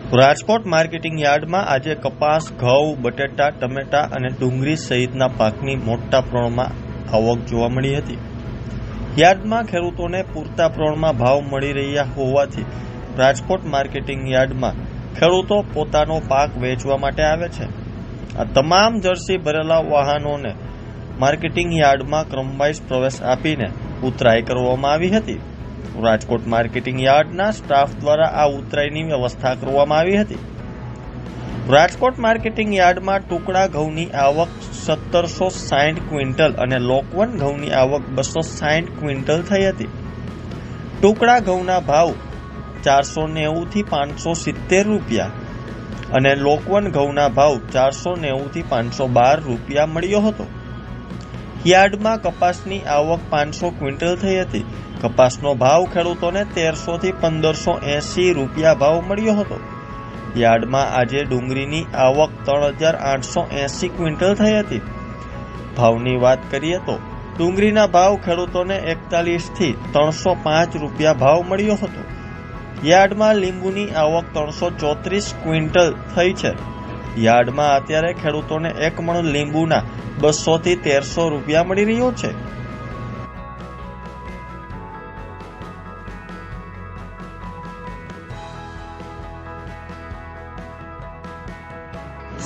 Rajkot marketing યાર્ડમાં આજે કપાસ, ઘઉં, બટેટા, ટમેટા અને ડુંગળી સહિતના પાકની મોટા પ્રમાણમાં આવક જોવા મળી હતી. યાર્ડમાં ખેડૂતોને પૂરતા પ્રમાણમાં ભાવ મળી રહ્યા હોવાથી રાજકોટ માર્કેટિંગ યાર્ડમાં ખેડૂતો પોતાનો પાક વેચવા માટે આવે છે. આ તમામ જર્સી ભરેલા વાહનોને માર્કેટિંગ યાર્ડમાં ક્રમવાઇઝ પ્રવેશ આપીને ઉતરાઈ કરવામાં આવી હતી. રાજકોટ માર્કેટિંગ યાર્ડના સ્ટાફ દ્વારા આ ઉતરાઈની વ્યવસ્થા કરવામાં આવી હતી. રાજકોટ માર્કેટિંગ યાર્ડમાં ટુકડા ઘઉંની આવક 1760 ક્વિન્ટલ અને લોકવન ઘઉંની આવક 260 ક્વિન્ટલ થઈ હતી. ટુકડા ઘઉંના ભાવ 490 થી 570 રૂપિયા અને લોકવન ઘઉંના ભાવ 490 થી 512 રૂપિયા મળ્યો હતો. યાર્ડમાં કપાસની આવક 500 ક્વિન્ટલ થઈ હતી. કપાસનો ભાવ ખેડૂતોને 1300 થી 1580 રૂપિયા ભાવ મળ્યો હતો. યાર્ડમાં આજે ડુંગળીની આવક 3880 ક્વિન્ટલ થઈ હતી. ભાવની વાત કરીએ તો ડુંગળીના ભાવ ખેડૂતોને 41 થી 305 રૂપિયા ભાવ મળ્યો હતો. યાર્ડમાં લીંબુની આવક 334 ક્વિન્ટલ થઈ છે. યાર્ડમાં અત્યારે ખેડૂતોને એક મણ લીંબુના 200 થી 1300 રૂપિયા મળી રહ્યો છે.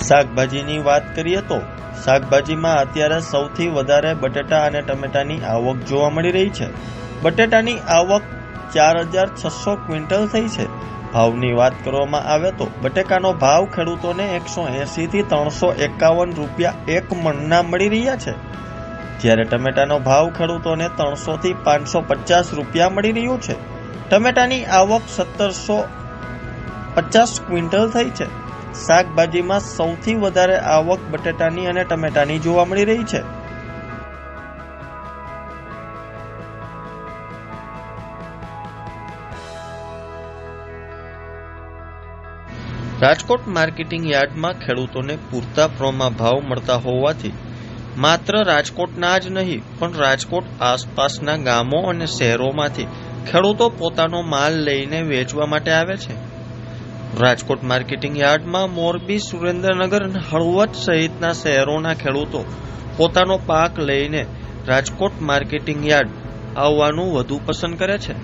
શાકભાજીની વાત કરીએ તો શાકભાજીમાં અત્યારે સૌથી વધારે બટેટા અને ટમેટાની આવક જોવા મળી રહી છે. બટેટાની આવક 4600 ક્વિન્ટલ થઈ છે. ભાવની વાત કરવામાં આવે તો બટેકાનો ભાવ ખેડૂતોને 180 થી 351 રૂપિયા એક મણના મળી રહ્યા છે, જ્યારે ટમેટાનો ભાવ ખેડૂતોને 300 થી 550 રૂપિયા મળી રહ્યો છે. ટમેટાની આવક 1750 ક્વિન્ટલ થઈ છે. શાકભાજીમાં સૌથી વધારે આવક બટેટાની અને ટમેટાની જોવા મળી રહી છે. રાજકોટ માર્કેટિંગ યાર્ડમાં ખેડૂતોને પૂરતા પ્રમાણમાં ભાવ મળતા હોવાથી માત્ર રાજકોટના જ નહીં પણ રાજકોટ આસપાસના ગામો અને શહેરોમાંથી ખેડૂતો પોતાનો માલ લઈને વેચવા માટે આવે છે. રાજકોટ માર્કેટિંગ યાર્ડમાં મોરબી, સુરેન્દ્રનગર અને હળવદ સહિતના શહેરોના ખેડૂતો પોતાનો પાક લઈને રાજકોટ માર્કેટિંગ યાર્ડ આવવાનું વધુ પસંદ કરે છે.